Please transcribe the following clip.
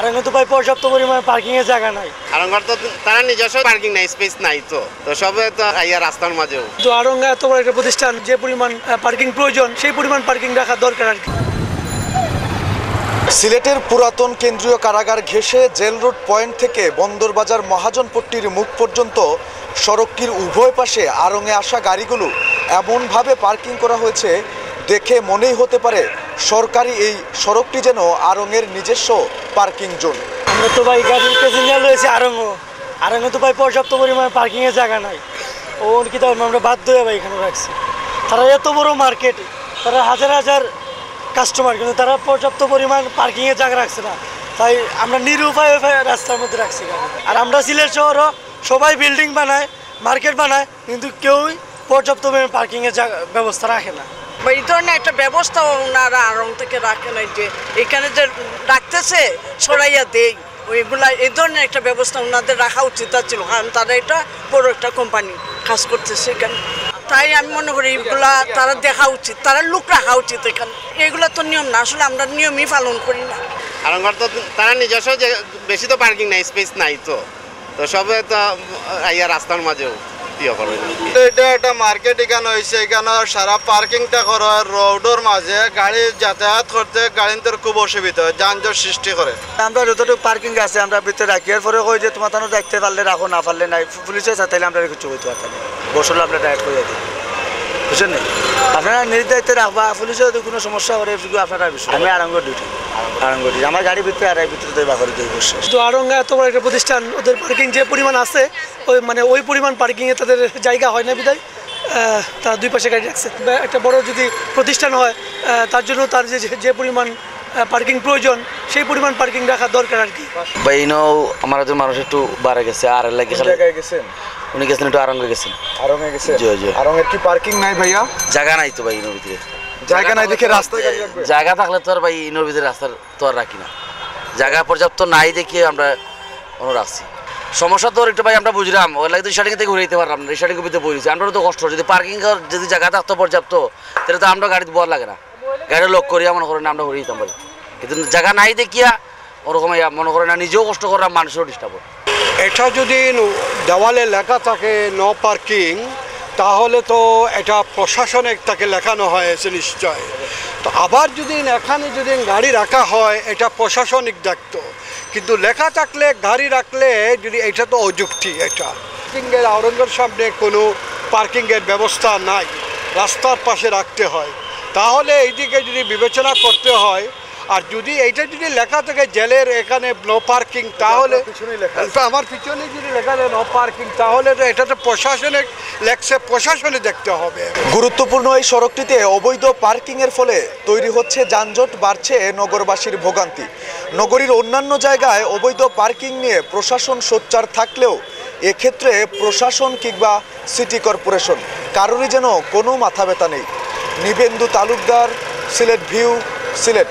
আরঙ্গে তো ভাই পর্যাপ্ত পরিমাণে পার্কিং এর জায়গা নাই। আরঙ্গর তো তারা নিজস্ব পার্কিং নাই, স্পেস নাই, তো সবে তো আইয়া রাস্তার মাঝেও। তো আরঙ্গে এত বড় একটা প্রতিষ্ঠান, যে পরিমাণ পার্কিং প্রয়োজন সেই পরিমাণ পার্কিং রাখা দরকার আর কি। সিলেটের পুরাতন কেন্দ্রীয় কারাগার ঘেঁষে জেল রোড পয়েন্ট থেকে বন্দরবাজার মহাজনপট্টির মুখ পর্যন্ত সড়কটির উভয় পাশে আড়ঙে আসা গাড়িগুলো এমনভাবে পার্কিং করা হয়েছে, দেখে মনেই হতে পারে সরকারি এই সড়কটি যেন আড়ঙের নিজস্ব পার্কিং জোন। আমরা তো ভাই গাড়ির প্যাসেঞ্জার রয়েছে আরঙ্গে তো ভাই পর্যাপ্ত পরিমাণে পার্কিং এর জায়গা নাই। ও কি তো আমরা বাধ্য হয়ে ভাই এখানে রাখছি। তারা এত বড় মার্কেট, তারা হাজার হাজার কাস্টমার, কিন্তু তারা পর্যাপ্ত পরিমাণ পার্কিং এর জায়গা রাখছে না, তাই আমরা নিরুপায় রাস্তার মধ্যে রাখছি। আর আমরা সিলেট শহরও সবাই বিল্ডিং বানায়, মার্কেট বানায়, কিন্তু কেউই পর্যাপ্ত পরিমাণ পার্কিং এর ব্যবস্থা রাখে না। এই ধরনের একটা ব্যবস্থা ওনারা আড়ং থেকে রাখে নাই, যে এখানে যে রাখতেছে সরাইয়া দেই ওইগুলা, এই ধরনের একটা ব্যবস্থা ওনাদের রাখা উচিত ছিল, কারণ তারা এটা বড় একটা কোম্পানি কাজ করতেছে এখানে। তাই আমি মনে করি এগুলা তারা দেখা উচিত, তারা লোক রাখা উচিত এখানে। এগুলা তো নিয়ম না, আসলে আমরা নিয়মই পালন করি না। আরঙ্গর তো তারা নিজস্ব বেশি তো পার্কিং নাই, স্পেস নাই, তো সবে তো আইয়া রাস্তার মাঝেও এটা একটা মার্কেট এখানে হয়েছে, এখানে সারা পার্কিংটা করা হয় রোডের মাঝে, গাড়ি যাতায়াত করতে গাড়িদের খুব অসুবিধা হয়, যানজট সৃষ্টি করে। আমরা যতটুকু পার্কিং আছে আমরা ভিতরে রাখি, এরপরে কই যে তোমার তানো দেখতে পারলে রাখো, না পারলে নাই, পুলিশের সাথে আমরা কিছু হইতে পারতাম বসলে আমরা ডাইরেক্ট করে দিই, বুঝছেন না? আপনারা নির্ধারিত রাখবা, পুলিশের যদি কোনো সমস্যা করে আপনারা বিষয়। আমি আরঙ্গ ডিউটি আমার গাড়ির ভিতরে আর ভিতরে বাঘরে দিই বসে। তো আরঙ্গে এত বড় একটা প্রতিষ্ঠান, ওদের পার্কিং যে পরিমাণ আছে ওই পরিমাণ পার্কিংয়ে তাদের জায়গা হয় না, বিদায় তারা দুই পাশে গাড়ি রাখছে। একটা বড় যদি প্রতিষ্ঠান হয় তার জন্য তার যে পরিমাণ পার্কিং প্রয়োজন সেই পরিমাণ পার্কিং রাখা দরকার আর কি। ভাই আমার একজন মানুষ একটু বাড়ে গেছে, আর লাগে গেছেন উনি গেছেন একটু আরঙ্গে গেছেন। আড়ঙে গেছেন? জি জি। আড়ঙের কি পার্কিং নাই ভাইয়া? জায়গা নাই তো ভাই ইনোর ভিতরে, জায়গা নাই দেখে রাস্তায় গাড়ি রাখবে? জায়গা থাকলে তো আর ভাই ইনোর ভিতরে রাস্তার তো আর রাখি না, জায়গা পর্যাপ্ত নাই দেখিয়ে আমরা অনু রাখছি। সমস্যা তো একটু ভাই আমরা বুঝলাম, ওই লাগে তো রিসার্টিং থেকে ঘুরে যেতে পারলাম না, রিসার্টিং ভিতরে বলেছি আমরা তো কষ্ট। যদি পার্কিং যদি জায়গা থাকতো পর্যাপ্ত, তাহলে তো আমরা গাড়িতে বল লাগে না, গাড়ি লোক করিয়া মনে করেন আমরা ঘুরে যেতাম পারি। কিন্তু জায়গা নাই দেখিয়া ওরকম মনে করেন না, নিজেও কষ্ট করলাম, মানুষেরও ডিস্টার্ব। এটা যদি দেওয়ালে লেখা থাকে নো পার্কিং, তাহলে তো এটা প্রশাসনে তাকে লেখানো হয়েছে নিশ্চয়। তো আবার যদি এখানে যদি গাড়ি রাখা হয় এটা প্রশাসনিক দায়িত্ব, কিন্তু লেখা থাকলে গাড়ি রাখলে যদি এটা তো অযুক্তি। এটা পার্কিংয়ের আওরঙ্গের সামনে কোনো পার্কিংয়ের ব্যবস্থা নাই, রাস্তার পাশে রাখতে হয়, তাহলে এইদিকে যদি বিবেচনা করতে হয়। আর যদি এইটা যদি লেখা থাকে জেলের এখানে নো পার্কিং, তাহলে আমার পিছনে যদি লেখা থাকে নো পার্কিং, তাহলে তো এটা তো প্রশাসনে লেখছে, প্রশাসনে দেখতে হবে। গুরুত্বপূর্ণ এই সড়কটিতে অবৈধ পার্কিংয়ের ফলে তৈরি হচ্ছে যানজট, বাড়ছে নগরবাসীর ভোগান্তি। নগরীর অন্যান্য জায়গায় অবৈধ পার্কিং নিয়ে প্রশাসন সোচ্চার থাকলেও এক্ষেত্রে প্রশাসন কিংবা সিটি কর্পোরেশন কারোরই যেন কোনো মাথা ব্যথা নেই। নিবেন্দু তালুকদার, সিলেট ভিউ, সিলেট।